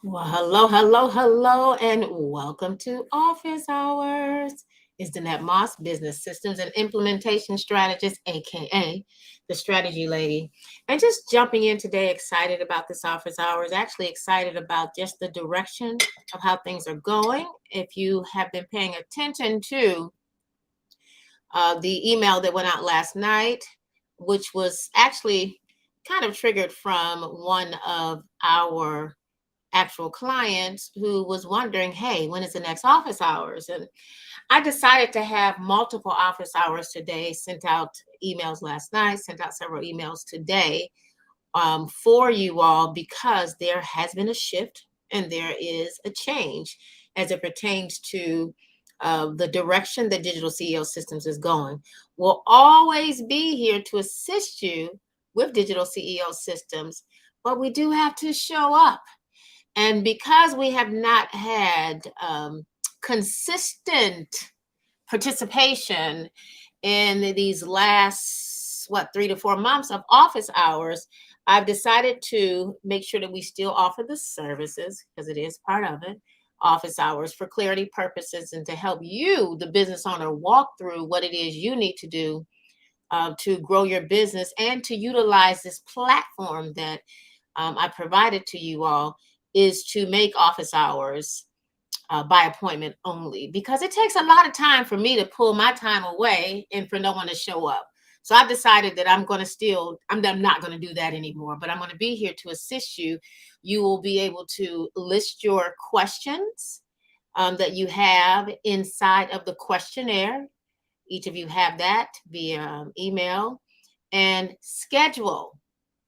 Well, hello, hello, hello, and welcome to Office Hours. It's Danette Moss, Business Systems and Implementation Strategist, aka the Strategy Lady. And just jumping in today, excited about this Office Hours, actually excited about just the direction of how things are going. If you have been paying attention to the email that went out last night, which was actually kind of triggered from one of our actual clients who was wondering, hey, when is the next office hours? And I decided to have multiple office hours today, sent out emails last night, sent out several emails today for you all because there has been a shift and there is a change as it pertains to the direction that Digital CEO Systems is going. We'll always be here to assist you with Digital CEO Systems, but we do have to show up, and because we have not had consistent participation in these last, 3 to 4 months of office hours, I've decided to make sure that we still offer the services because it is part of it. Office hours for clarity purposes and to help you, the business owner, walk through what it is you need to do to grow your business and to utilize this platform that I provided to you all, is to make office hours by appointment only because it takes a lot of time for me to pull my time away and for no one to show up. So I've decided that I'm not going to do that anymore, but I'm going to be here to assist you. You will be able to list your questions that you have inside of the questionnaire. Each of you have that via email, and schedule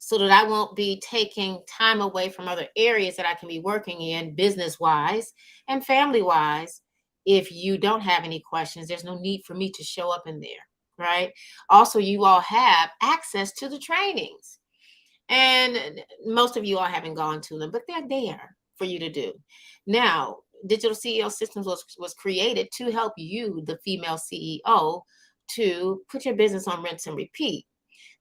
so that I won't be taking time away from other areas that I can be working in business wise and family wise. If you don't have any questions, there's no need for me to show up in there, right? Also, you all have access to the trainings, and most of you all haven't gone to them, but they're there for you to do. Now, Digital CEO Systems was created to help you, the female CEO, to put your business on rinse and repeat.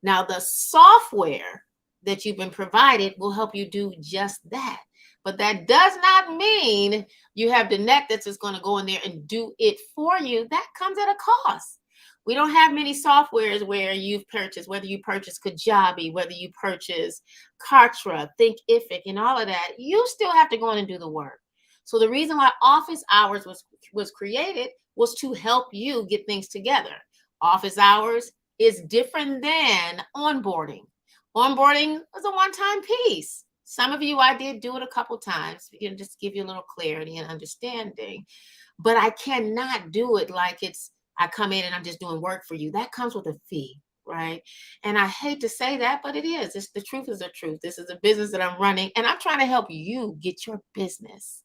Now, the software that you've been provided will help you do just that. But that does not mean you have the net that's just going to go in there and do it for you. That comes at a cost. We don't have many softwares where you've purchased, whether you purchase Kajabi, whether you purchase Kartra, Thinkific, and all of that, you still have to go in and do the work. So the reason why Office Hours was created was to help you get things together. Office Hours is different than onboarding. Onboarding is a one-time piece. Some of you, I did do it a couple times, just give you a little clarity and understanding. But I cannot do it like it's I come in and I'm just doing work for you. That comes with a fee, right? And I hate to say that, but it is. It's the truth is the truth. This is a business that I'm running, and I'm trying to help you get your business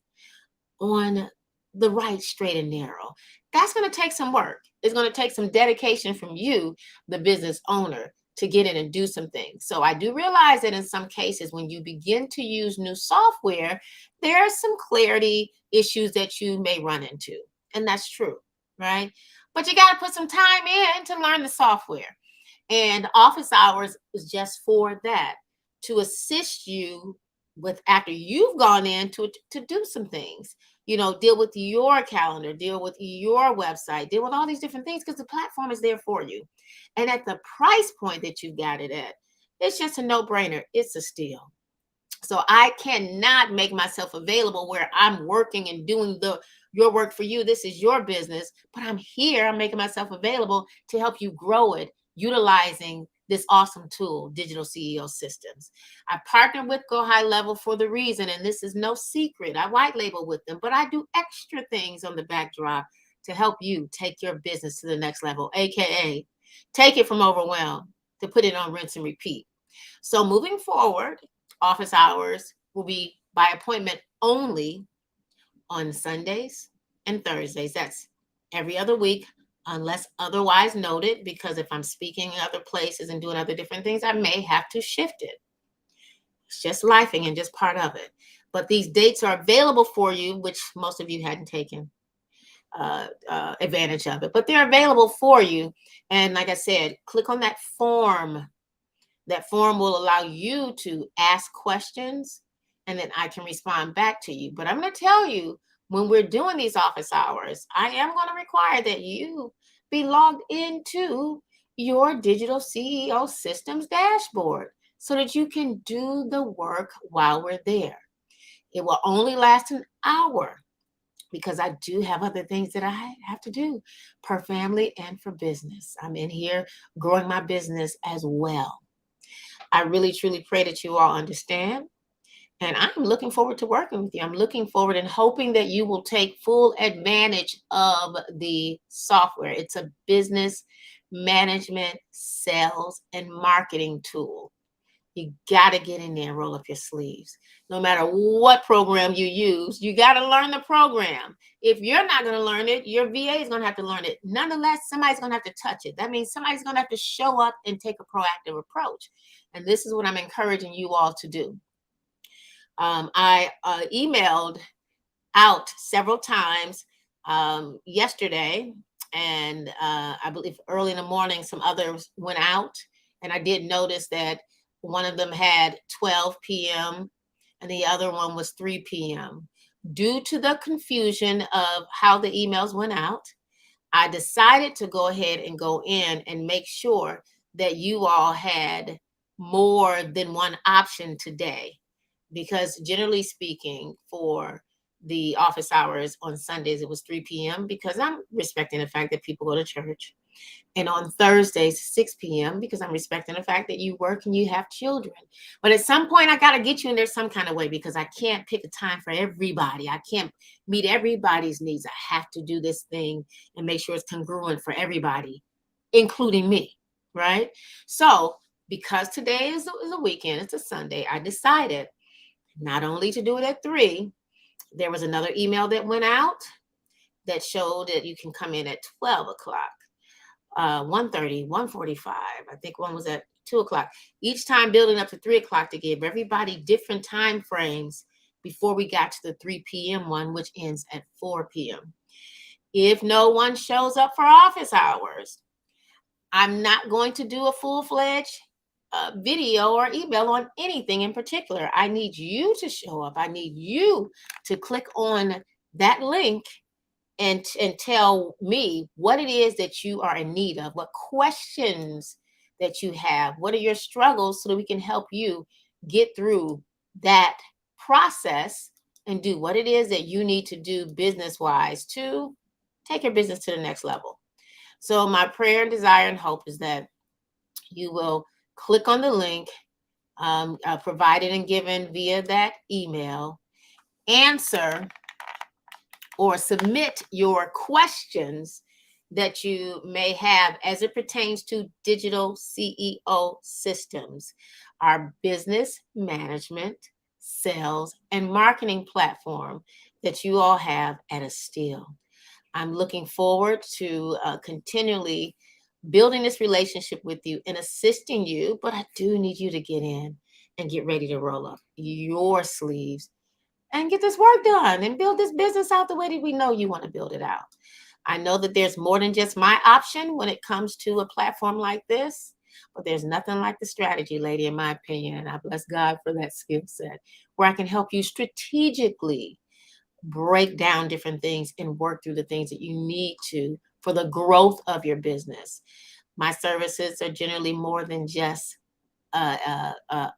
on the right straight and narrow. That's going to take some work. It's going to take some dedication from you, the business owner, to get in and do some things. So I do realize that in some cases, when you begin to use new software, there are some clarity issues that you may run into. And that's true, right? But you got to put some time in to learn the software. And office hours is just for that, to assist you with after you've gone in to do some things, deal with your calendar, deal with your website, deal with all these different things because the platform is there for you. And at the price point that you got it at, it's just a no-brainer. It's a steal. So I cannot make myself available where I'm working and doing your work for you. This is your business, but I'm here. I'm making myself available to help you grow it, utilizing this awesome tool, Digital CEO Systems. I partner with Go High Level for the reason, and this is no secret. I white label with them, but I do extra things on the backdrop to help you take your business to the next level, aka take it from overwhelmed to put it on rinse and repeat. So moving forward, office hours will be by appointment only on Sundays and Thursdays. That's every other week, unless otherwise noted, because if I'm speaking in other places and doing other different things, I may have to shift it. It's just lifing and just part of it. But these dates are available for you, which most of you hadn't taken advantage of it, but they're available for you. And like I said, click on that form. That form will allow you to ask questions and then I can respond back to you. But I'm going to tell you, when we're doing these office hours, I am going to require that you be logged into your digital CEO systems dashboard so that you can do the work while we're there. It will only last an hour because I do have other things that I have to do per family and for business. I'm in here growing my business as well. I really, truly pray that you all understand. And I'm looking forward to working with you. I'm looking forward and hoping that you will take full advantage of the software. It's a business management, sales, and marketing tool. You got to get in there and roll up your sleeves. No matter what program you use, you got to learn the program. If you're not going to learn it, your VA is going to have to learn it. Nonetheless, somebody's going to have to touch it. That means somebody's going to have to show up and take a proactive approach. And this is what I'm encouraging you all to do. I emailed out several times yesterday, and I believe early in the morning some others went out, and I did notice that one of them had 12 p.m. and the other one was 3 p.m. Due to the confusion of how the emails went out, I decided to go ahead and go in and make sure that you all had more than one option today. Because generally speaking, for the office hours on Sundays, it was 3 p.m. because I'm respecting the fact that people go to church. And on Thursdays, 6 p.m. because I'm respecting the fact that you work and you have children. But at some point, I got to get you in there some kind of way because I can't pick a time for everybody. I can't meet everybody's needs. I have to do this thing and make sure it's congruent for everybody, including me, right? So because today is a weekend, it's a Sunday, I decided not only to do it at 3, there was another email that went out that showed that you can come in at 12 o'clock, 1:30, 1:45. I think one was at 2 o'clock. Each time building up to 3 o'clock to give everybody different time frames before we got to the 3 p.m. one, which ends at 4 p.m. If no one shows up for office hours, I'm not going to do a full-fledged video or email on anything in particular. I need you to show up. I need you to click on that link and tell me what it is that you are in need of, what questions that you have, what are your struggles so that we can help you get through that process and do what it is that you need to do business-wise to take your business to the next level. So my prayer, desire, and hope is that you will click on the link provided and given via that email, answer or submit your questions that you may have as it pertains to digital CEO systems, our business management, sales, and marketing platform that you all have at Estille. I'm looking forward to continually building this relationship with you and assisting you, but I do need you to get in and get ready to roll up your sleeves and get this work done and build this business out the way that we know you want to build it out. I know that there's more than just my option when it comes to a platform like this, but there's nothing like the strategy lady, in my opinion, and I bless God for that skill set where I can help you strategically break down different things and work through the things that you need to for the growth of your business. My services are generally more than just a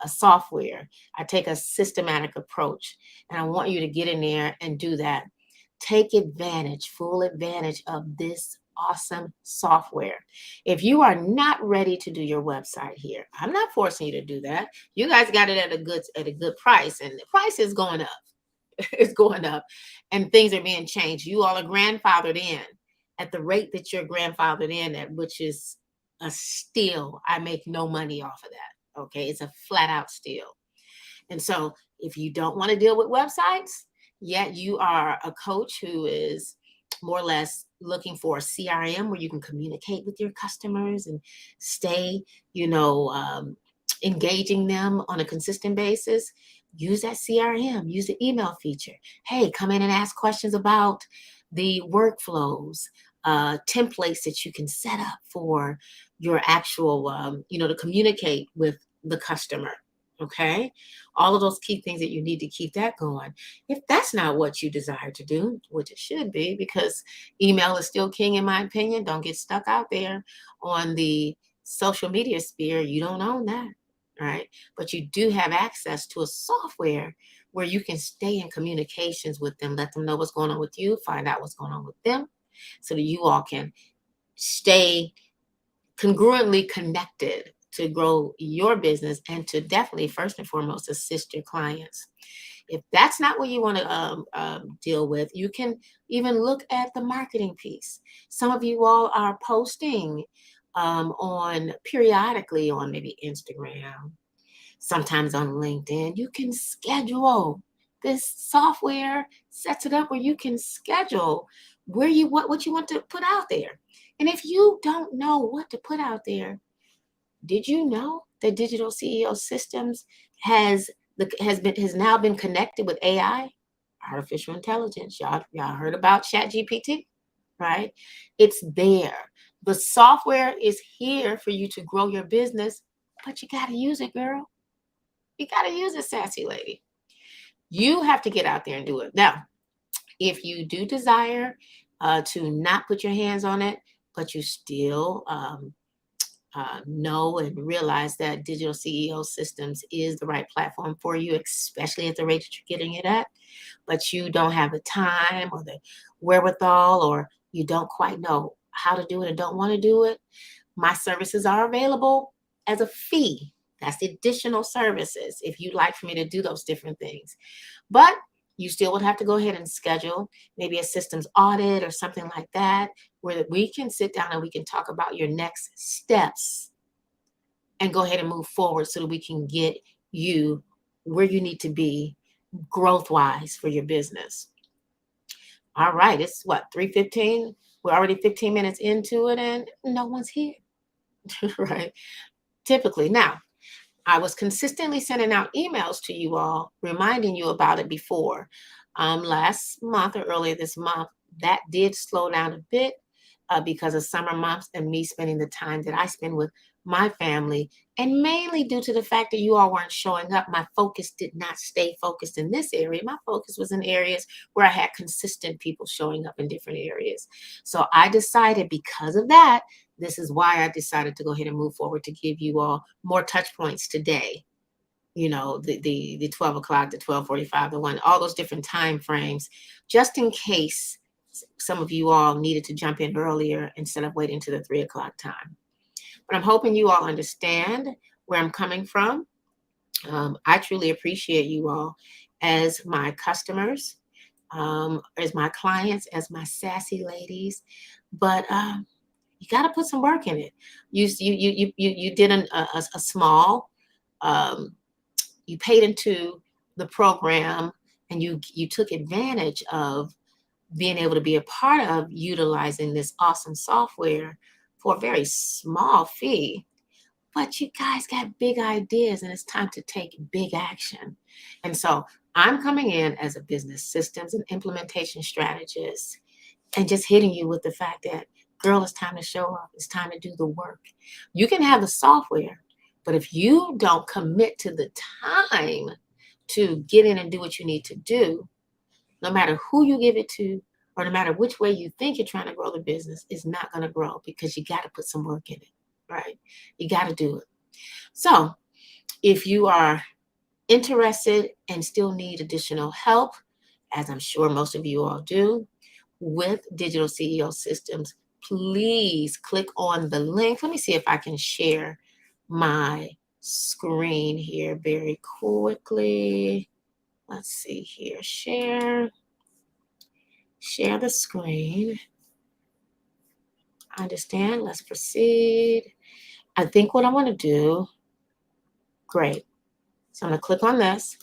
software. I take a systematic approach, and I want you to get in there and do that. Take advantage, full advantage of this awesome software. If you are not ready to do your website here, I'm not forcing you to do that. You guys got it at a good price, and the price is going up. It's going up, and things are being changed. You all are grandfathered in at the rate that you're grandfathered in at, which is a steal. I make no money off of that. Okay, it's a flat out steal. And so if you don't want to deal with websites, yet you are a coach who is more or less looking for a CRM where you can communicate with your customers and stay, engaging them on a consistent basis, use that CRM, use the email feature. Hey, come in and ask questions about the workflows, templates that you can set up for your actual, to communicate with the customer. Okay. All of those key things that you need to keep that going. If that's not what you desire to do, which it should be, because email is still king, in my opinion, don't get stuck out there on the social media sphere. You don't own that. Right. But you do have access to a software where you can stay in communications with them, let them know what's going on with you, find out what's going on with them, so that you all can stay congruently connected to grow your business and to definitely, first and foremost, assist your clients. If that's not what you want to deal with, you can even look at the marketing piece. Some of you all are posting on periodically on maybe Instagram, sometimes on LinkedIn. You can schedule. This software sets it up where you can schedule where you what you want to put out there. And if you don't know what to put out there, did you know that Digital CEO Systems has now been connected with AI, artificial intelligence? Y'all heard about ChatGPT, right? It's there. The software is here for you to grow your business, but you got to use it, girl. You got to use it, sassy lady. You have to get out there and do it. Now, if you do desire to not put your hands on it, but you still know and realize that Digital CEO Systems is the right platform for you, especially at the rate that you're getting it at, but you don't have the time or the wherewithal, or you don't quite know how to do it and don't want to do it, my services are available as a fee. That's the additional services if you'd like for me to do those different things. But you still would have to go ahead and schedule maybe a systems audit or something like that, where we can sit down and we can talk about your next steps and go ahead and move forward so that we can get you where you need to be growth wise for your business. All right, it's what, 3:15? We're already 15 minutes into it and no one's here. Right? Typically. Now, I was consistently sending out emails to you all, reminding you about it before. Last month or earlier this month, that did slow down a bit because of summer months and me spending the time that I spend with my family. And mainly due to the fact that you all weren't showing up, my focus did not stay focused in this area. My focus was in areas where I had consistent people showing up in different areas. So I decided, because of that, this is why I decided to go ahead and move forward to give you all more touch points today. You know, the 12 o'clock, the 12:45, the one, all those different time frames, just in case some of you all needed to jump in earlier instead of waiting to the 3 o'clock time. But I'm hoping you all understand where I'm coming from. I truly appreciate you all as my customers, as my clients, as my sassy ladies. But you got to put some work in it. You did a small, um, you paid into the program, and you took advantage of being able to be a part of utilizing this awesome software for a very small fee. But you guys got big ideas and it's time to take big action. And so I'm coming in as a business systems and implementation strategist and just hitting you with the fact that, girl, it's time to show up. It's time to do the work. You can have the software, but if you don't commit to the time to get in and do what you need to do, no matter who you give it to, or no matter which way you think you're trying to grow the business, it's not going to grow because you got to put some work in it, right? You got to do it. So if you are interested and still need additional help, as I'm sure most of you all do, with Digital CEO Systems, please click on the link. Let me see if I can share my screen here very quickly. Let's see here. Share the screen. I understand. Let's proceed. I think what I want to do, great. So I'm going to click on this.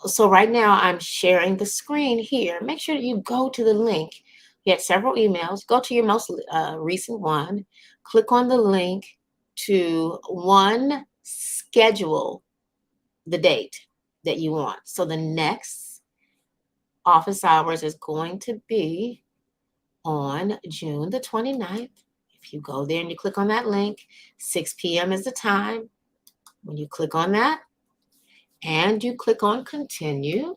So right now I'm sharing the screen here. Make sure that you go to the link. You had several emails. Go to your most recent one. Click on the link to schedule the date that you want. So the next office hours is going to be on June the 29th. If you go there and you click on that link, 6 p.m. is the time. When you click on that and you click on continue,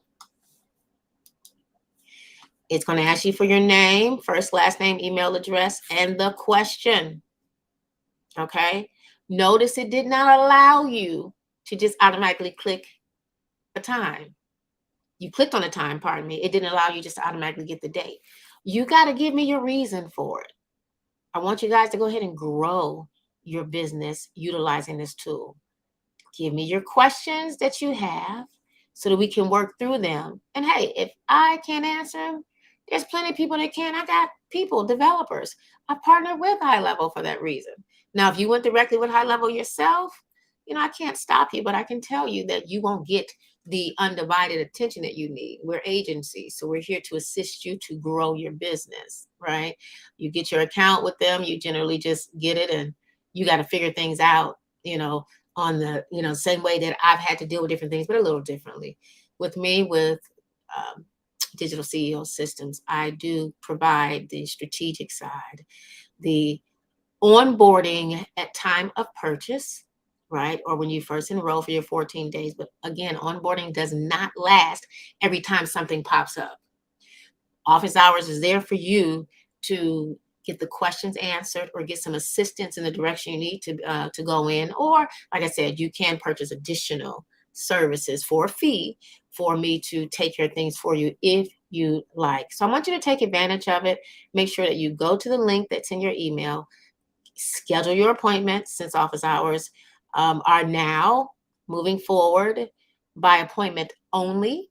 it's going to ask you for your name, first, last name, email address, and the question. Okay. Notice it did not allow you to just automatically click a time. You clicked on the time, pardon me. It didn't allow you just to automatically get the date. You got to give me your reason for it. I want you guys to go ahead and grow your business utilizing this tool. Give me your questions that you have so that we can work through them. And hey, if I can't answer them, there's plenty of people that can. I got people, developers. I partner with High Level for that reason. Now, if you went directly with High Level yourself, I can't stop you, but I can tell you that you won't get the undivided attention that you need. We're agencies, so we're here to assist you to grow your business, right? You get your account with them, you generally just get it, and you got to figure things out, on the, same way that I've had to deal with different things, but a little differently. With me, with digital CEO systems, I do provide the strategic side, the onboarding at time of purchase, right? Or when you first enroll for your 14 days. But again, onboarding does not last every time something pops up. Office hours is there for you to get the questions answered or get some assistance in the direction you need to go in. Or, like I said, you can purchase additional services for a fee for me to take care of things for you if you like. So I want you to take advantage of it. Make sure that you go to the link that's in your email, schedule your appointment, since office hours are now moving forward by appointment only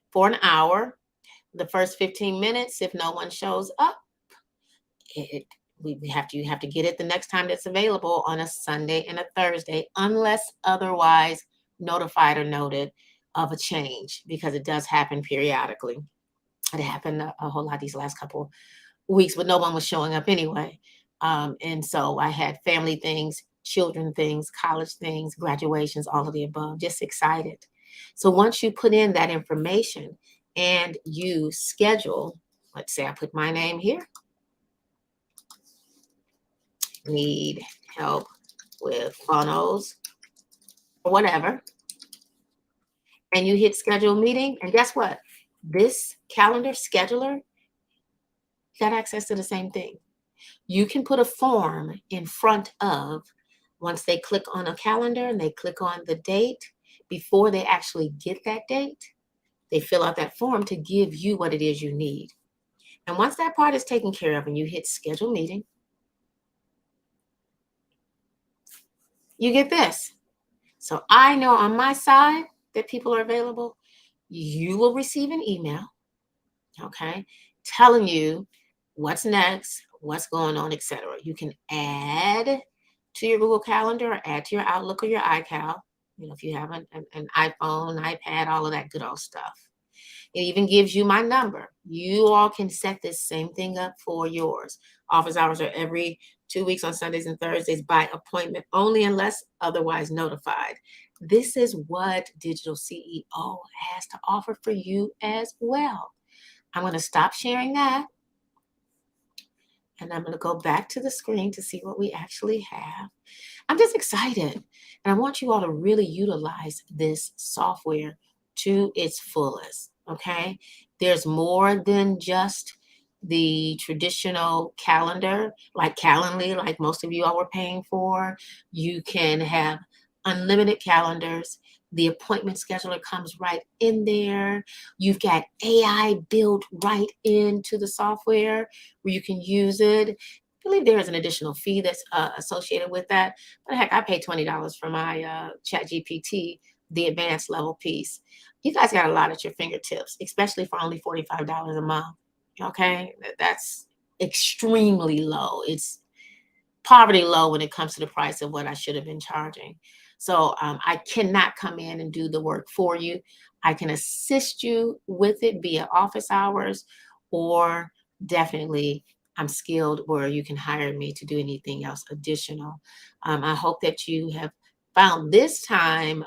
for an hour. The first 15 minutes, if no one shows up, you have to get it the next time that's available on a Sunday and a Thursday, unless otherwise notified or noted of a change, because it does happen periodically. It happened a whole lot these last couple weeks, but no one was showing up anyway. And so I had family things, children things, college things, graduations, all of the above, just excited. So once you put in that information and you schedule, let's say I put my name here, need help with funnels or whatever, and you hit schedule meeting, and guess what? This calendar scheduler got access to the same thing. You can put a form in front of, once they click on a calendar and they click on the date, before they actually get that date, they fill out that form to give you what it is you need. And once that part is taken care of and you hit schedule meeting, you get this. So I know on my side that people are available. You will receive an email, okay, telling you what's next, what's going on, etc. You can add to your Google Calendar or add to your Outlook or your iCal, if you have an iPhone, iPad, all of that good old stuff. It even gives you my number. You all can set this same thing up for yours. Office hours are every 2 weeks on Sundays and Thursdays by appointment only, unless otherwise notified. This is what Digital CEO has to offer for you as well. I'm going to stop sharing that. And I'm going to go back to the screen to see what we actually have. I'm just excited. And I want you all to really utilize this software to its fullest. Okay. There's more than just the traditional calendar, like Calendly, like most of you all were paying for. You can have unlimited calendars. The appointment scheduler comes right in there. You've got AI built right into the software where you can use it. I believe there is an additional fee that's associated with that. But heck, I pay $20 for my ChatGPT, the advanced level piece. You guys got a lot at your fingertips, especially for only $45 a month. Okay, that's extremely low. It's poverty low when it comes to the price of what I should have been charging. So I cannot come in and do the work for you. I can assist you with it via office hours, or definitely I'm skilled where you can hire me to do anything else additional. I hope that you have found this time,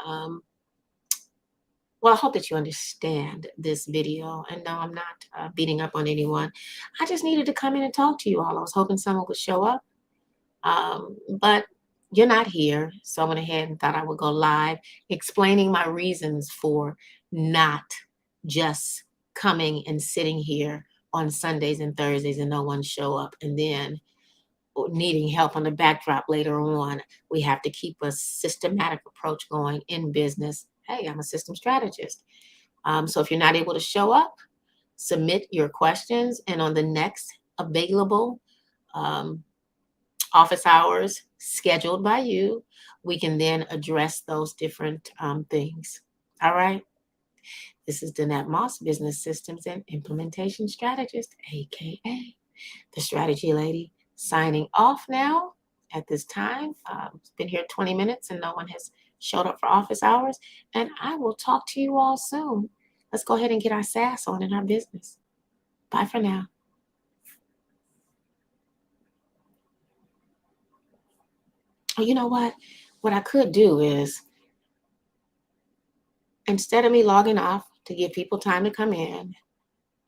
I hope that you understand this video. And no, I'm not beating up on anyone. I just needed to come in and talk to you all. I was hoping someone would show up. But you're not here. So I went ahead and thought I would go live explaining my reasons for not just coming and sitting here on Sundays and Thursdays and no one show up, and then needing help on the backdrop later on. We have to keep a systematic approach going in business. Hey, I'm a system strategist. So if you're not able to show up, submit your questions, and on the next available um, office hours scheduled by you, we can then address those different things. All right. This is Danette Moss, Business Systems and Implementation Strategist, aka the Strategy Lady, signing off now at this time. It's been here 20 minutes and no one has showed up for office hours. And I will talk to you all soon. Let's go ahead and get our SaaS on in our business. Bye for now. Oh, you know what? What I could do is, instead of me logging off to give people time to come in,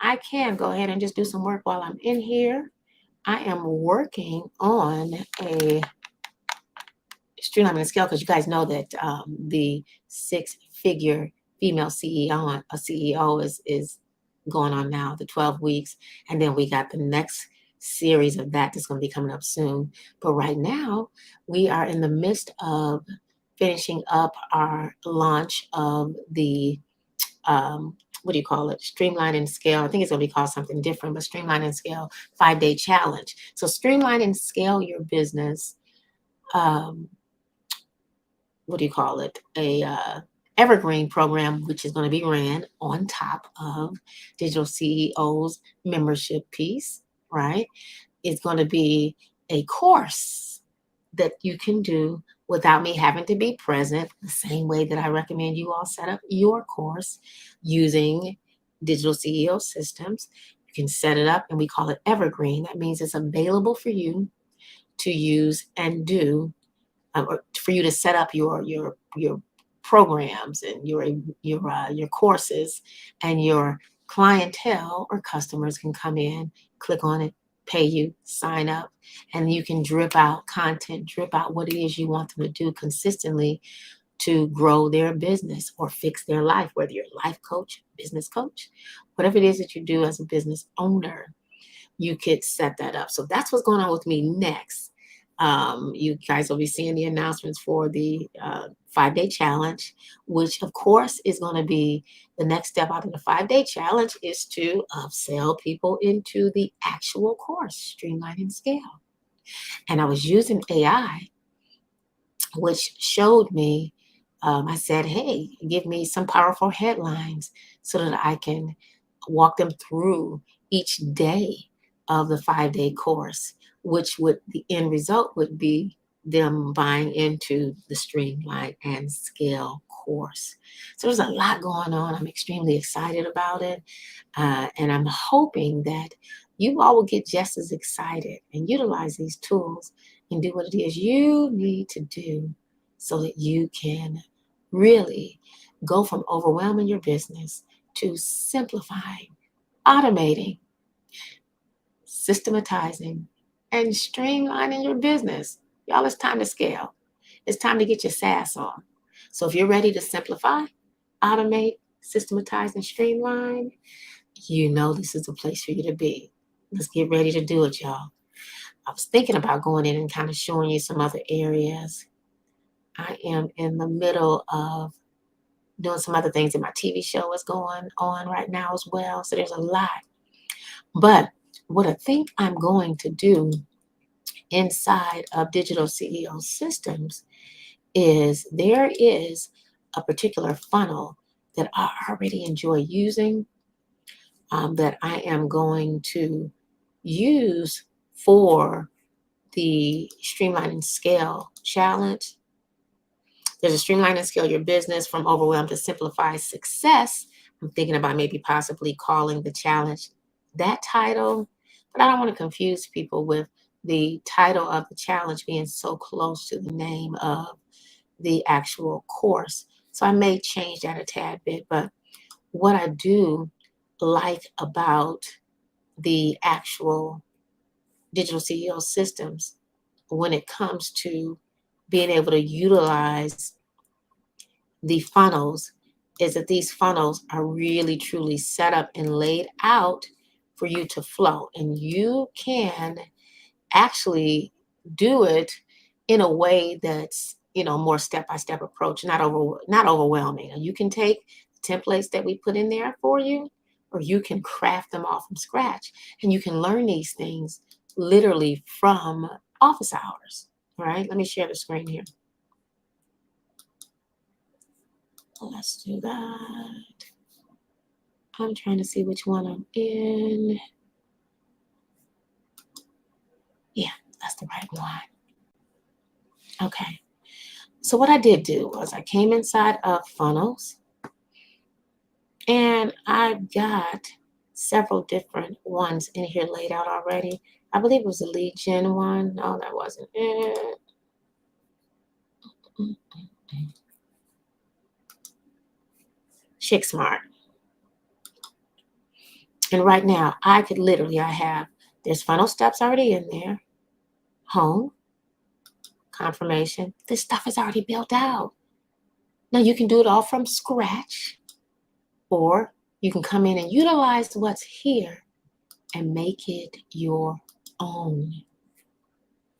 I can go ahead and just do some work while I'm in here. I am working on a streamlining scale because you guys know that the six-figure female CEO, a CEO is going on now, the 12 weeks. And then we got the next series of that that's going to be coming up soon. But right now, we are in the midst of finishing up our launch of the what do you call it? Streamline and Scale. I think it's going to be called something different, but Streamline and Scale 5-day challenge. So streamline and scale your business. Um, what do you call it? A evergreen program, which is going to be ran on top of Digital CEO's membership piece, right? It's going to be a course that you can do without me having to be present, the same way that I recommend you all set up your course using Digital CEO systems. You can set it up and we call it evergreen. That means it's available for you to use and do, or for you to set up your programs and your courses, and your clientele or customers can come in, click on it, pay you, sign up, and you can drip out content, drip out what it is you want them to do consistently to grow their business or fix their life, whether you're a life coach, business coach, whatever it is that you do as a business owner, you could set that up. So that's what's going on with me next. You guys will be seeing the announcements for the 5-day challenge, which of course is going to be the next step out of the 5-day challenge is to upsell people into the actual course, Streamline and Scale. And I was using AI, which showed me, I said, hey, give me some powerful headlines so that I can walk them through each day of the 5-day course, which would the end result would be them buying into the Streamline and Scale course. So there's a lot going on. I'm extremely excited about it. And I'm hoping that you all will get just as excited and utilize these tools and do what it is you need to do so that you can really go from overwhelming your business to simplifying, automating, systematizing, and streamlining your business. Y'all, it's time to scale. It's time to get your SaaS on. So if you're ready to simplify, automate, systematize, and streamline, you know this is the place for you to be. Let's get ready to do it, y'all. I was thinking about going in and kind of showing you some other areas. I am in the middle of doing some other things, and my TV show is going on right now as well. So there's a lot. But what I think I'm going to do inside of Digital CEO systems is there is a particular funnel that I already enjoy using, that I am going to use for the Streamline and Scale challenge. There's a Streamline and Scale your business from overwhelmed to simplify success. I'm thinking about maybe possibly calling the challenge that title, but I don't want to confuse people with the title of the challenge being so close to the name of the actual course. So I may change that a tad bit, but what I do like about the actual Digital CEO systems when it comes to being able to utilize the funnels is that these funnels are really truly set up and laid out for you to flow. And you can actually do it in a way that's, more step-by-step approach, not overwhelming. And you can take templates that we put in there for you, or you can craft them all from scratch. And you can learn these things literally from office hours. All right, let me share the screen here. Let's do that. I'm trying to see which one I'm in. Yeah, that's the right one. Okay. So what I did do was I came inside of funnels and I got several different ones in here laid out already. I believe it was the lead gen one. No, that wasn't it. Chick Smart. And right now I have, there's funnel steps already in there. Home, confirmation. This stuff is already built out. Now you can do it all from scratch, or you can come in and utilize what's here and make it your own,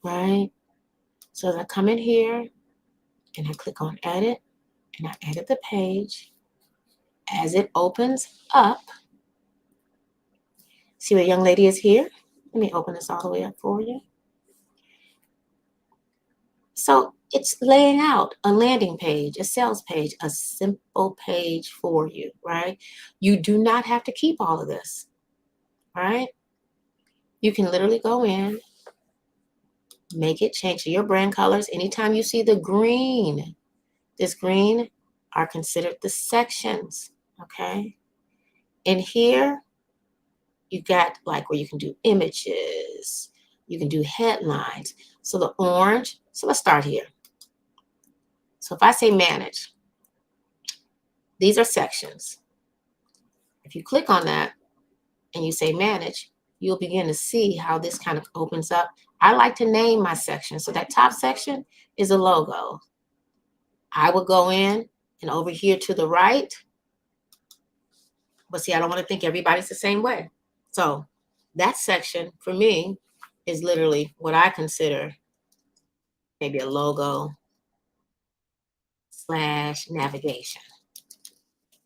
right? So as I come in here and I click on edit and I edit the page, as it opens up, see where young lady is here? Let me open this all the way up for you. So it's laying out a landing page, a sales page, a simple page for you, right? You do not have to keep all of this, right? You can literally go in, make it change to your brand colors. Anytime you see the green, this green are considered the sections, okay? And here, you got like where you can do images, you can do headlines. So the orange, so let's start here. So if I say manage, these are sections. If you click on that and you say manage, you'll begin to see how this kind of opens up. I like to name my section. So that top section is a logo. I would go in and over here to the right, but see, I don't want to think everybody's the same way. So that section for me is literally what I consider maybe a logo / navigation.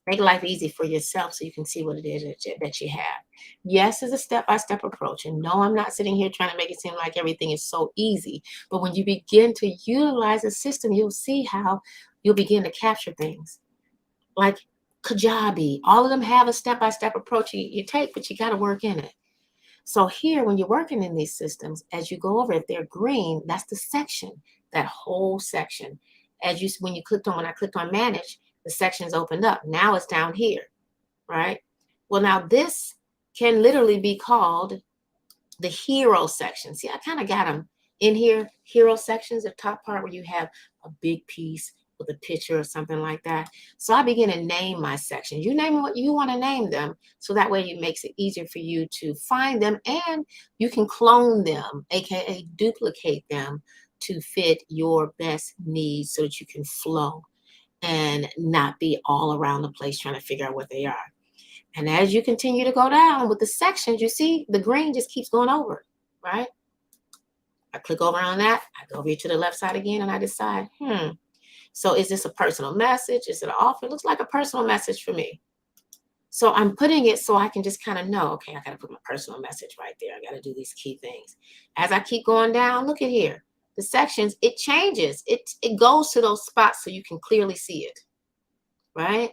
Make life easy for yourself so you can see what it is that you have. Yes, it's a step-by-step approach. And no, I'm not sitting here trying to make it seem like everything is so easy. But when you begin to utilize the system, you'll see how you'll begin to capture things. Like Kajabi, all of them have a step-by-step approach you take, but you got to work in it. So here, when you're working in these systems, as you go over, if they're green, that's the section, that whole section. When I clicked on manage, the section's opened up. Now it's down here, right? Well, now this can literally be called the hero section. See, I kind of got them in here, hero sections, the top part where you have a big piece with a picture or something like that. So I begin to name my sections. You name what you want to name them, so that way it makes it easier for you to find them, and you can clone them, aka duplicate them to fit your best needs so that you can flow and not be all around the place trying to figure out what they are. And as you continue to go down with the sections, you see the green just keeps going over, right? I click over on that. I go over to the left side again and I decide, so is this a personal message? Is it an offer? It looks like a personal message for me. So I'm putting it so I can just kind of know, okay, I got to put my personal message right there. I got to do these key things. As I keep going down, look at here. The sections, it changes. It goes to those spots so you can clearly see it, right?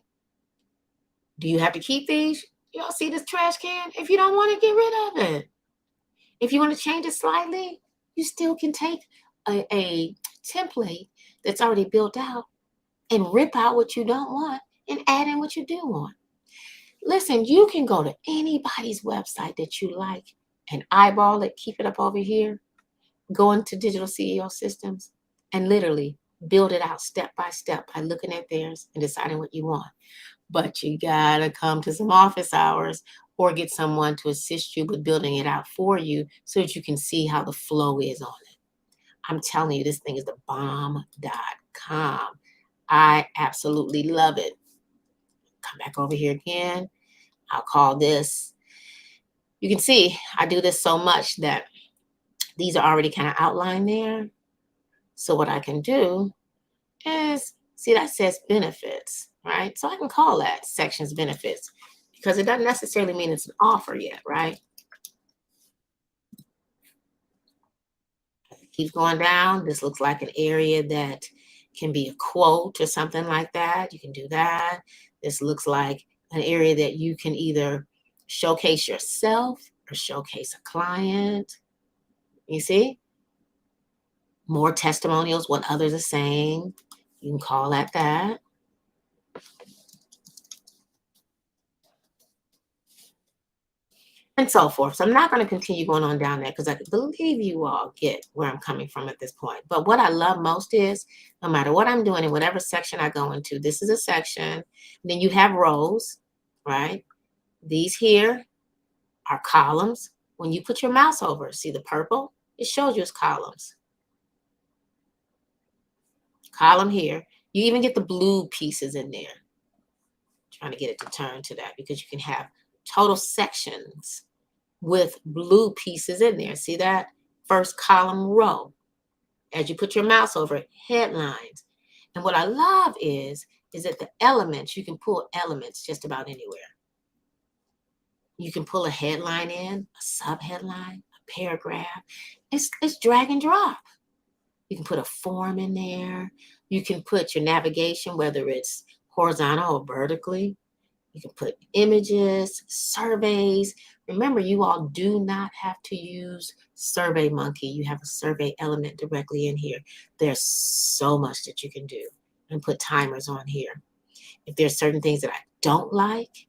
Do you have to keep these? You don't see this trash can? If you don't want to, get rid of it. If you want to change it slightly, you still can take a template that's already built out and rip out what you don't want and add in what you do want. Listen, you can go to anybody's website that you like and eyeball it, keep it up over here, go into Digital CEO Systems and literally build it out step by step by looking at theirs and deciding what you want. But you gotta come to some office hours or get someone to assist you with building it out for you so that you can see how the flow is on it. I'm telling you, this thing is the bomb.com. I absolutely love it. Come back over here again. I'll call this. You can see I do this so much that these are already kind of outlined there. So what I can do is, see, that says benefits, right? So I can call that sections benefits because it doesn't necessarily mean it's an offer yet, right? Keep going down. This looks like an area that can be a quote or something like that. You can do that. This looks like an area that you can either showcase yourself or showcase a client. You see? More testimonials, what others are saying. You can call that that. And so forth. So I'm not going to continue going on down there because I believe you all get where I'm coming from at this point. But what I love most is no matter what I'm doing in whatever section I go into, this is a section. Then you have rows, right? These here are columns. When you put your mouse over, see the purple? It shows you as columns. Column here. You even get the blue pieces in there. Trying to get it to turn to that because you can have total sections with blue pieces in there. See that? First column row. As you put your mouse over it, headlines. And what I love is that the elements, you can pull elements just about anywhere. You can pull a headline in, a sub-headline, a paragraph. It's drag and drop. You can put a form in there. You can put your navigation, whether it's horizontal or vertically. You can put images, surveys. Remember, you all do not have to use SurveyMonkey. You have a survey element directly in here. There's so much that you can do and put timers on here. If there's certain things that I don't like,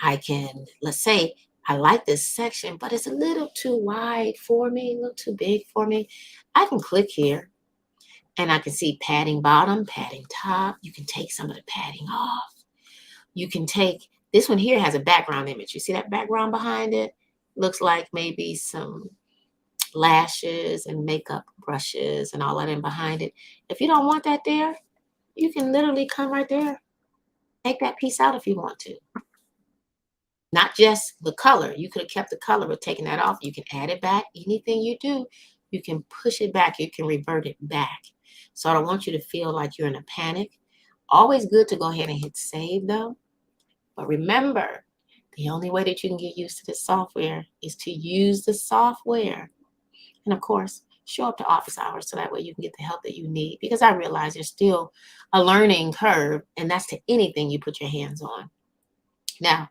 I can, let's say, I like this section, but it's a little too wide for me, a little too big for me. I can click here and I can see padding bottom, padding top. You can take some of the padding off. You can take, this one here has a background image. You see that background behind it? Looks like maybe some lashes and makeup brushes and all that in behind it. If you don't want that there, you can literally come right there. Take that piece out if you want to. Not just the color. You could have kept the color, but taking that off, you can add it back. Anything you do, you can push it back. You can revert it back. So I don't want you to feel like you're in a panic. Always good to go ahead and hit save though. But remember, the only way that you can get used to this software is to use the software. And of course, show up to office hours so that way you can get the help that you need. Because I realize there's still a learning curve, and that's to anything you put your hands on. Now,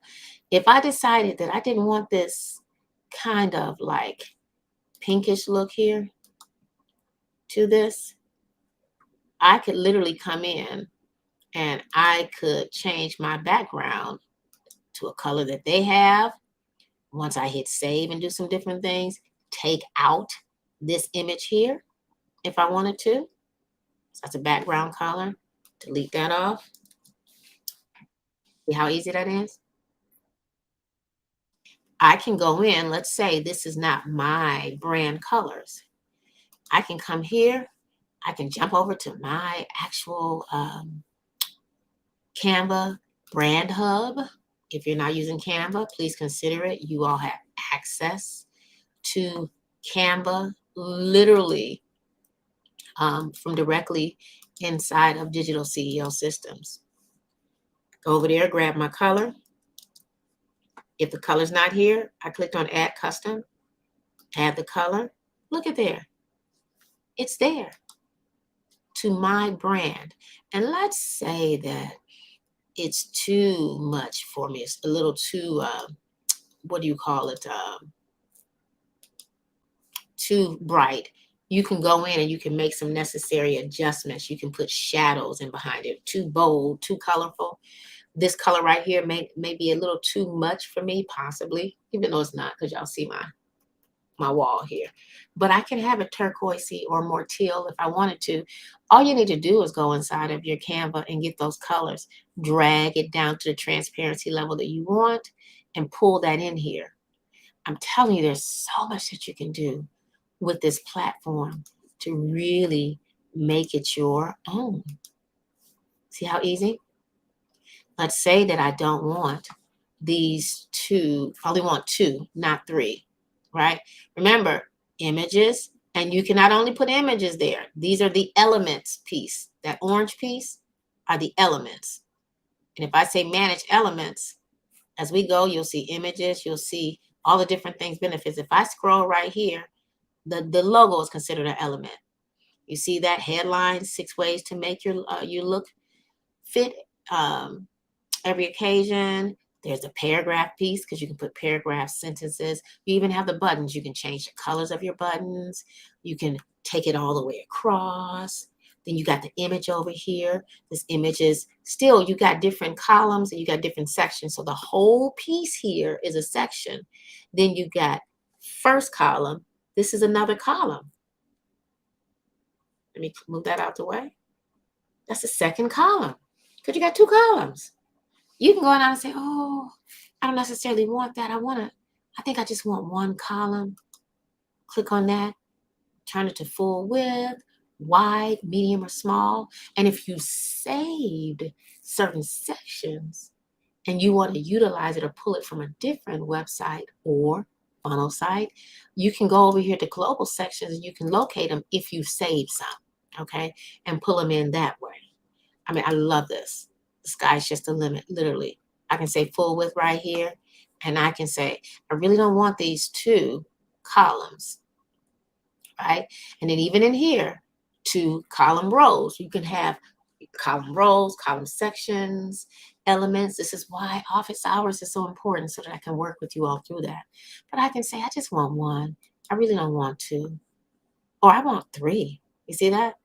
if I decided that I didn't want this kind of like pinkish look here to this, I could literally come in and I could change my background to a color that they have. Once I hit save and do some different things, take out this image here if I wanted to. So that's a background color. Delete that off. See how easy that is? I can go in, let's say this is not my brand colors. I can come here. I can jump over to my actual Canva brand hub. If you're not using Canva, please consider it. You all have access to Canva literally from directly inside of Digital CEO Systems. Go over there, grab my color. If the color's not here, I clicked on Add Custom, add the color. Look at there. It's there to my brand. And let's say that it's too much for me. It's a little too, what do you call it? Too bright. You can go in and you can make some necessary adjustments. You can put shadows in behind it. Too bold, too colorful. This color right here may be a little too much for me, possibly, even though it's not, because y'all see my wall here. But I can have it turquoisey or more teal if I wanted to. All you need to do is go inside of your Canva and get those colors, drag it down to the transparency level that you want, and pull that in here. I'm telling you, there's so much that you can do with this platform. to really make it your own. See how easy? Let's say that I don't want these two, I only want two, not three, right? Remember, images, and you can not only put images there, these are the elements piece. That orange piece are the elements. And if I say manage elements, as we go, you'll see images, you'll see all the different things, benefits. If I scroll right here, the logo is considered an element. You see that headline, 6 ways to make you look fit. Every occasion. There's a paragraph piece because you can put paragraph sentences. You even have the buttons. You can change the colors of your buttons. You can take it all the way across. Then you got the image over here. This image is still, you got different columns and you got different sections. So the whole piece here is a section. Then you got first column. This is another column. Let me move that out the way. That's the second column because you got 2 columns. You can go on out and say, oh, I don't necessarily want that. I think I just want 1 column. Click on that, turn it to full width, wide, medium, or small. And if you saved certain sections and you want to utilize it or pull it from a different website or funnel site, you can go over here to global sections and you can locate them if you save some, okay, and pull them in that way. I mean, I love this. The sky's just the limit, literally. I can say full width right here, and I can say, I really don't want these 2 columns, right? And then even in here, 2 column rows. You can have column rows, column sections, elements. This is why office hours is so important so that I can work with you all through that. But I can say, I just want 1. I really don't want 2. Or I want 3. You see that?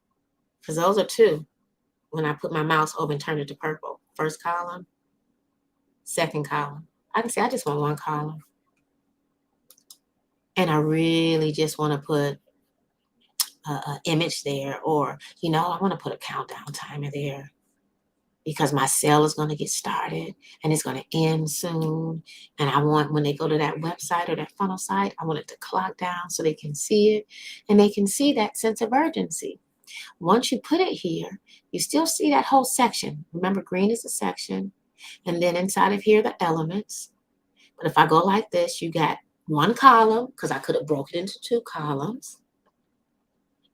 Because those are 2. When I put my mouse over and turn it to purple. First column, second column. I can say I just want 1 column. And I really just want to put an image there, or, I want to put a countdown timer there because my sale is going to get started and it's going to end soon. And I want, when they go to that website or that funnel site, I want it to clock down so they can see it and they can see that sense of urgency. Once you put it here, you still see that whole section. Remember, green is a section. And then inside of here, the elements. But if I go like this, you got 1 column, because I could have broken it into 2 columns.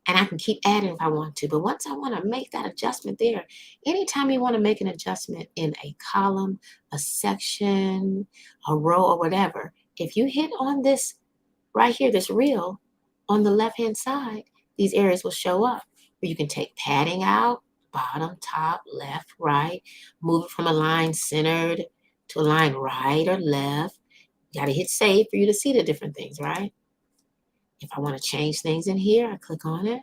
And I can keep adding if I want to. But once I want to make that adjustment there, anytime you want to make an adjustment in a column, a section, a row, or whatever, if you hit on this right here, this reel on the left-hand side, these areas will show up. Where you can take padding out, bottom, top, left, right, move it from a line centered to a line right or left. You got to hit save for you to see the different things, right? If I want to change things in here, I click on it.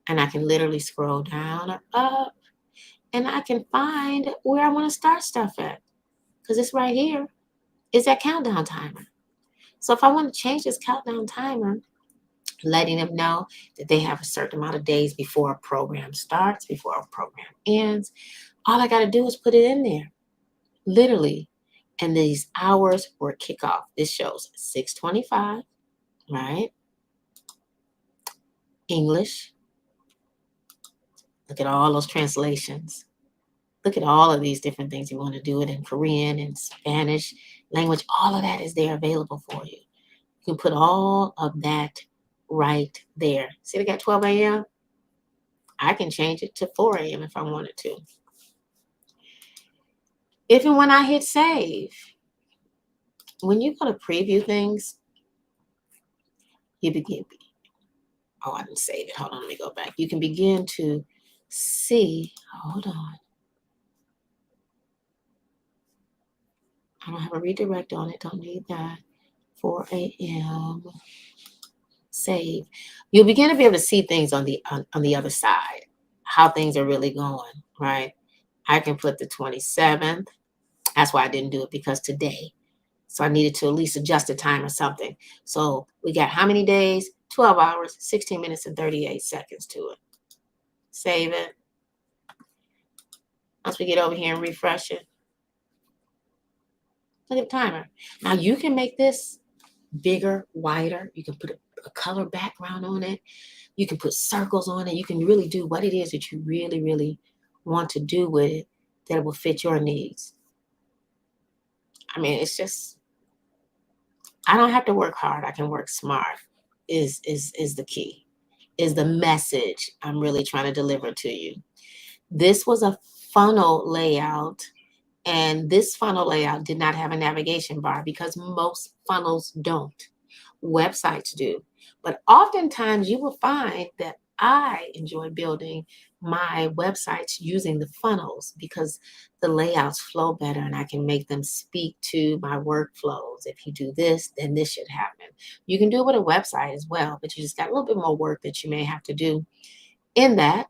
And I can literally scroll down or up. And I can find where I want to start stuff at. Because it's right here. It's that countdown timer. So if I want to change this countdown timer, letting them know that they have a certain amount of days before a program starts, before a program ends. All I got to do is put it in there, literally. And these hours for kickoff. This shows 6:25, right? English. Look at all those translations. Look at all of these different things. You want to do it in Korean and Spanish language. All of that is there available for you. You can put all of that right there. See, they got 12 a.m. I can change it to 4 a.m. if I wanted to. If and when I hit save, when you go to preview things, you begin. Oh, I didn't save it. Hold on, let me go back. You can begin to see. Hold on. I don't have a redirect on it. Don't need that. 4 a.m. Save. You'll begin to be able to see things on the other side, how things are really going, right? I can put the 27th. That's why I didn't do it, because today. So I needed to at least adjust the time or something. So we got how many days? 12 hours, 16 minutes, and 38 seconds to it. Save it. Once we get over here and refresh it. Look at the timer. Now you can make this bigger, wider. You can put a color background on it. You can put circles on it. You can really do what it is that you really, really want to do with it that will fit your needs. I mean, it's just, I don't have to work hard. I can work smart is the key, is the message I'm really trying to deliver to you. This was a funnel layout, and this funnel layout did not have a navigation bar because most funnels don't. Websites do. But oftentimes you will find that I enjoy building my websites using the funnels because the layouts flow better and I can make them speak to my workflows. If you do this, then this should happen. You can do it with a website as well, but you just got a little bit more work that you may have to do in that,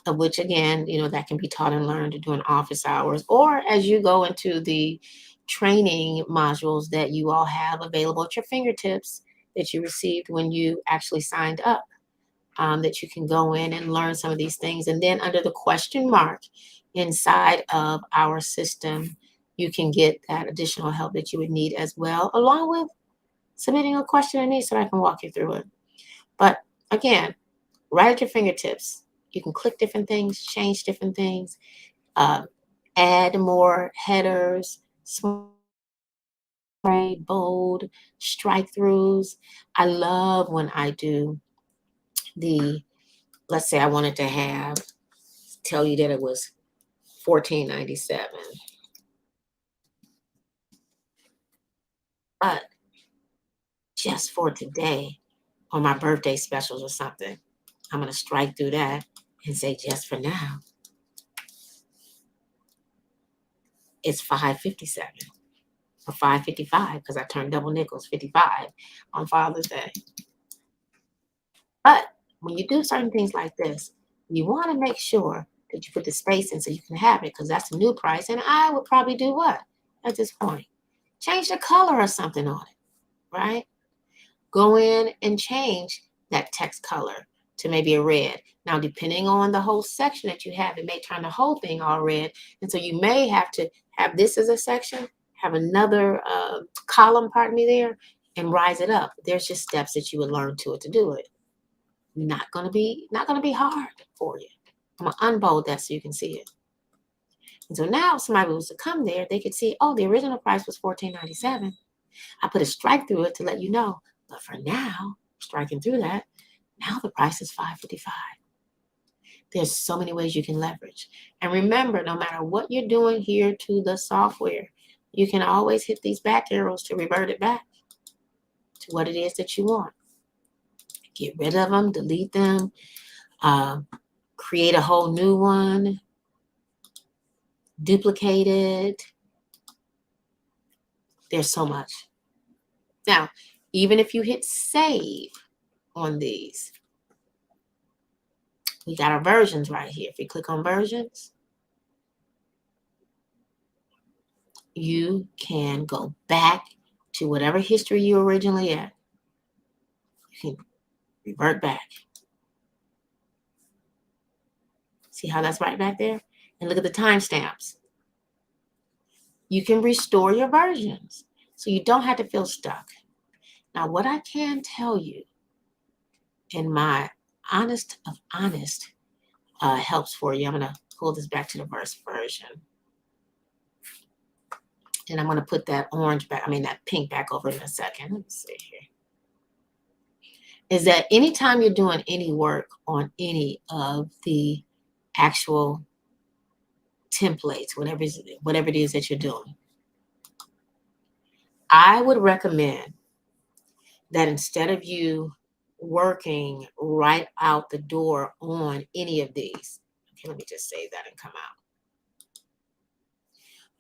of which again, that can be taught and learned during office hours or as you go into the training modules that you all have available at your fingertips that you received when you actually signed up, that you can go in and learn some of these things. And then under the question mark inside of our system, you can get that additional help that you would need as well, along with submitting a question and need so I can walk you through it. But again, right at your fingertips, you can click different things, change different things, uh, add more headers, small, bold, strike throughs. I love when I do the, let's say I wanted to tell you that it was $14.97, but just for today on my birthday specials or something, I'm going to strike through that and say just for now, it's $5.57 or $5.55 because I turned double nickels 55 on Father's Day. But when you do certain things like this, you want to make sure that you put the space in so you can have it because that's a new price. And I would probably do what at this point? Change the color or something on it, right? Go in and change that text color to maybe a red. Now, depending on the whole section that you have, it may turn the whole thing all red. And so you may have to have this as a section, have another column, pardon me, there, and rise it up. There's just steps that you would learn to it to do it. Not gonna be hard for you. I'm gonna unbold that so you can see it. And so now if somebody was to come there, they could see, oh, the original price was $14.97. I put a strike through it to let you know. But for now, striking through that, now the price is $5.55. There's so many ways you can leverage. And remember, no matter what you're doing here to the software, you can always hit these back arrows to revert it back to what it is that you want. Get rid of them, delete them, create a whole new one, duplicate it. There's so much. Now, even if you hit save on these, we got our versions right here. If you click on versions, you can go back to whatever history you originally at. You can revert back. See how that's right back there? And look at the timestamps. You can restore your versions so you don't have to feel stuck. Now, what I can tell you in my honest of honest helps for you, I'm going to pull this back to the first version. And I'm going to put that that pink back over in a second. Let me see here. Is that anytime you're doing any work on any of the actual templates, whatever it is that you're doing, I would recommend that instead of you working right out the door on any of these, okay, let me just save that and come out.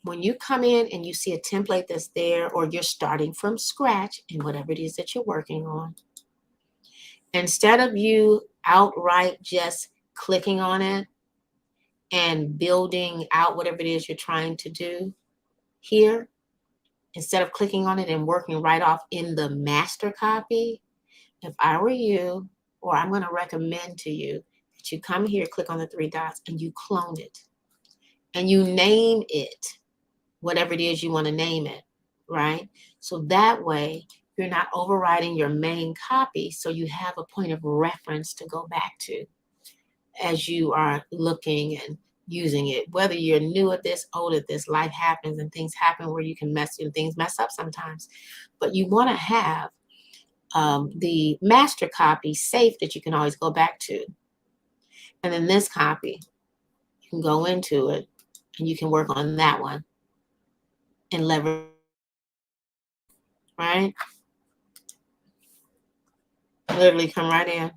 When you come in and you see a template that's there, or you're starting from scratch in whatever it is that you're working on, instead of you outright just clicking on it and building out whatever it is you're trying to do here, instead of clicking on it and working right off in the master copy, if I were you, or I'm going to recommend to you that you come here, click on the three dots, and you clone it. And you name it, whatever it is you want to name it, right? So that way You're not overriding your main copy, so you have a point of reference to go back to as you are looking and using it. Whether you're new at this, old at this, life happens and things happen where you can things mess up sometimes. But you want to have the master copy safe that you can always go back to. And then this copy, you can go into it and you can work on that one and leverage, right? Literally come right in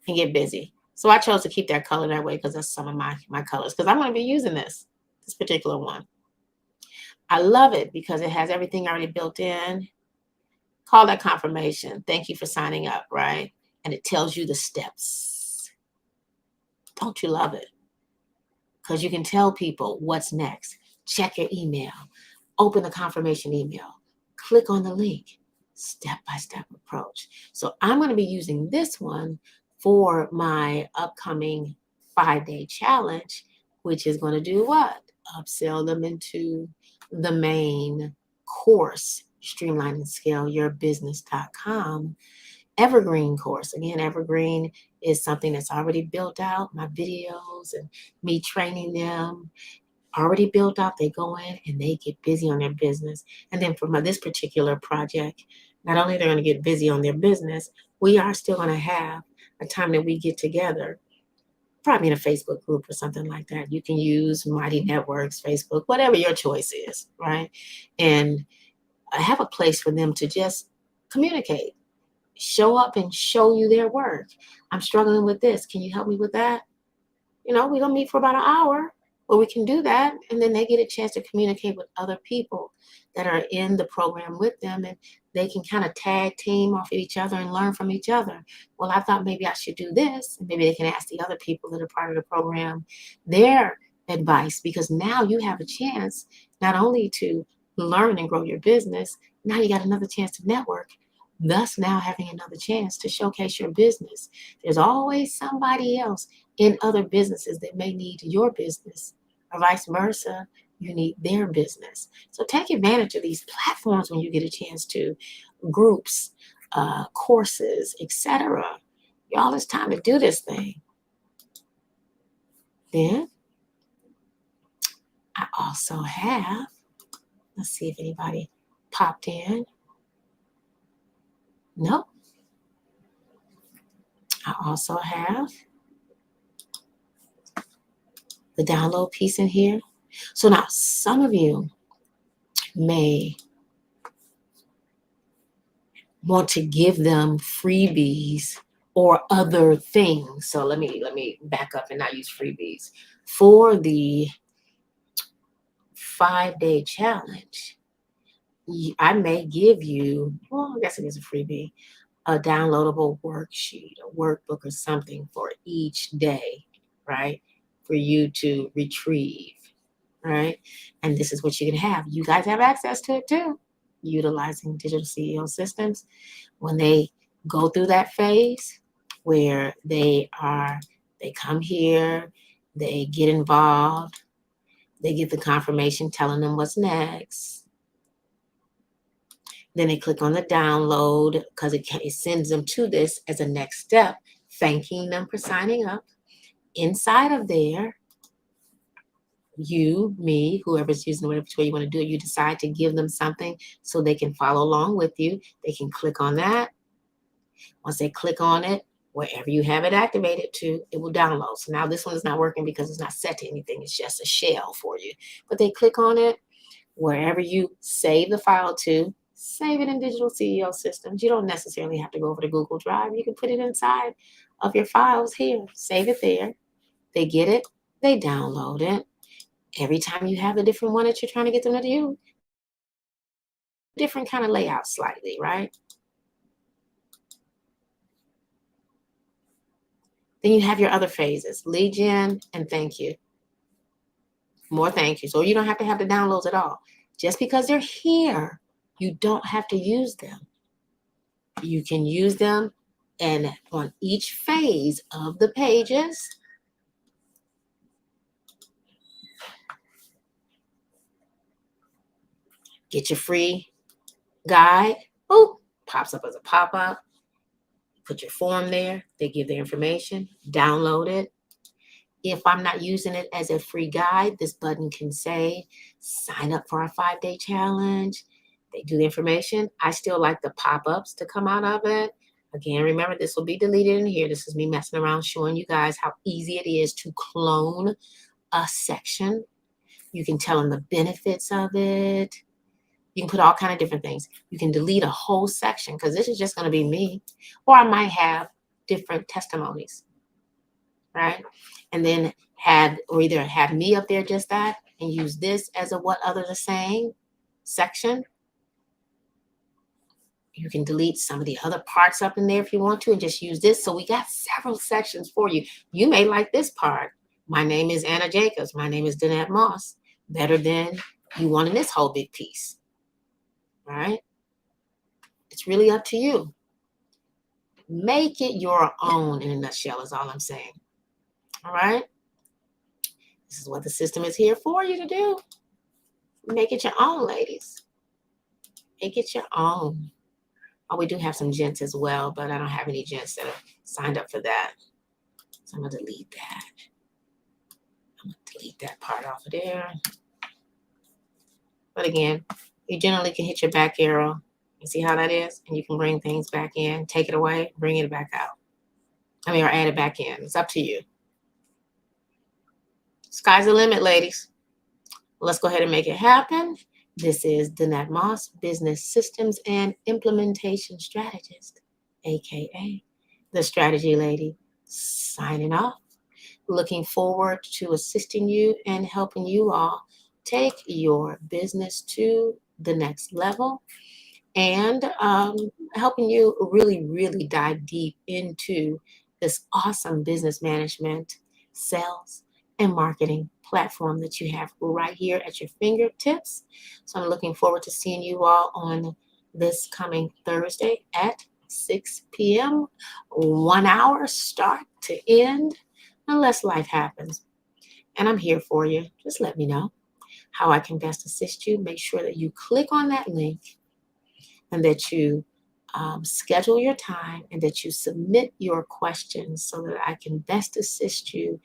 and get busy. So I chose to keep that color that way because that's some of my colors, because I'm going to be using this particular one. I love it because it has everything already built in. Call that confirmation. Thank you for signing up, right? And it tells you the steps. Don't you love it? Because you can tell people what's next. Check your email. Open the confirmation email. Click on the link. Step-by-step approach. So I'm going to be using this one for my upcoming 5-day challenge, which is going to do what? Upsell them into the main course, Streamline and Scale Your Business.com evergreen course. Again, evergreen is something that's already built out. My videos and me training them already built out. They go in and they get busy on their business. And then for this particular project, not only they're going to get busy on their business, we are still going to have a time that we get together, probably in a Facebook group or something like that. You can use Mighty Networks, Facebook, whatever your choice is, right? And I have a place for them to just communicate, show up and show you their work. I'm struggling with this. Can you help me with that? We're going to meet for about an hour where we can do that. And then they get a chance to communicate with other people that are in the program with them. And they can kind of tag team off of each other and learn from each other. Well, I thought maybe I should do this. And maybe they can ask the other people that are part of the program their advice, because now you have a chance not only to learn and grow your business, now you got another chance to network, thus now having another chance to showcase your business. There's always somebody else in other businesses that may need your business, or vice versa, you need their business. So take advantage of these platforms when you get a chance to, groups, courses, etc. Y'all, it's time to do this thing. Then I also have, let's see if anybody popped in. Nope. I also have the download piece in here. So now some of you may want to give them freebies or other things. So let me back up and not use freebies. For the 5-day challenge, I may give you, well, I guess it is a freebie, a downloadable worksheet, a workbook or something for each day, right? For you to retrieve, right? And this is what you can have. You guys have access to it too, utilizing digital CEO systems. When they go through that phase where they come here, they get involved, they get the confirmation telling them what's next. Then they click on the download because it sends them to this as a next step, thanking them for signing up. Inside of there, you, me, whoever's using whatever way you want to do it, you decide to give them something so they can follow along with you. They can click on that. Once they click on it, wherever you have it activated to, it will download. So now this one is not working because it's not set to anything. It's just a shell for you. But they click on it, wherever you save the file to, save it in digital CEO systems. You don't necessarily have to go over to Google Drive. You can put it inside of your files here. Save it there. They get it. They download it. Every time you have a different one that you're trying to get them to do, different kind of layout slightly, right? Then you have your other phases, lead gen and thank you. More thank yous. Or you don't have to have the downloads at all. Just because they're here, you don't have to use them. You can use them, and on each phase of the pages, get your free guide, Boop, pops up as a pop-up. Put your form there. They give the information. Download it. If I'm not using it as a free guide, this button can say, sign up for our 5-day challenge. They do the information. I still like the pop-ups to come out of it. Again, remember, this will be deleted in here. This is me messing around, showing you guys how easy it is to clone a section. You can tell them the benefits of it. You can put all kind of different things. You can delete a whole section because this is just going to be me. Or I might have different testimonies, right? And then either have me up there just that and use this as a what others are saying section. You can delete some of the other parts up in there if you want to and just use this. So we got several sections for you. You may like this part. My name is Anna Jacobs. My name is Danette Moss. Better than you wanting this whole big piece, right? It's really up to you. Make it your own in a nutshell is all I'm saying. All right? This is what the system is here for you to do. Make it your own, ladies. Make it your own. Oh, we do have some gents as well, but I don't have any gents that have signed up for that. So I'm going to delete that. I'm going to delete that part off of there. But again, you generally can hit your back arrow. You see how that is? And you can bring things back in, take it away, bring it back out. Or add it back in. It's up to you. Sky's the limit, ladies. Let's go ahead and make it happen. This is Danette Moss, Business Systems and Implementation Strategist, aka the Strategy Lady, signing off. Looking forward to assisting you and helping you all take your business to the next level and helping you really, really dive deep into this awesome business management, sales, and marketing platform that you have right here at your fingertips. So I'm looking forward to seeing you all on this coming Thursday at 6 p.m. 1 hour start to end, unless life happens. And I'm here for you. Just let me know how I can best assist you. Make sure that you click on that link and that you schedule your time and that you submit your questions so that I can best assist you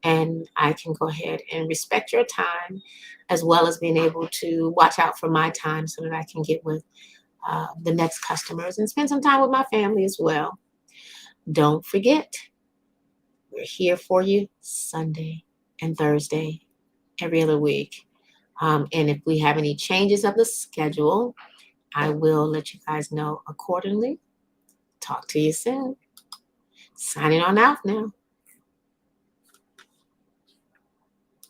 and I can go ahead and respect your time as well as being able to watch out for my time so that I can get with the next customers and spend some time with my family as well. Don't forget, we're here for you Sunday and Thursday every other week. And if we have any changes of the schedule, I will let you guys know accordingly. Talk to you soon. Signing on out now.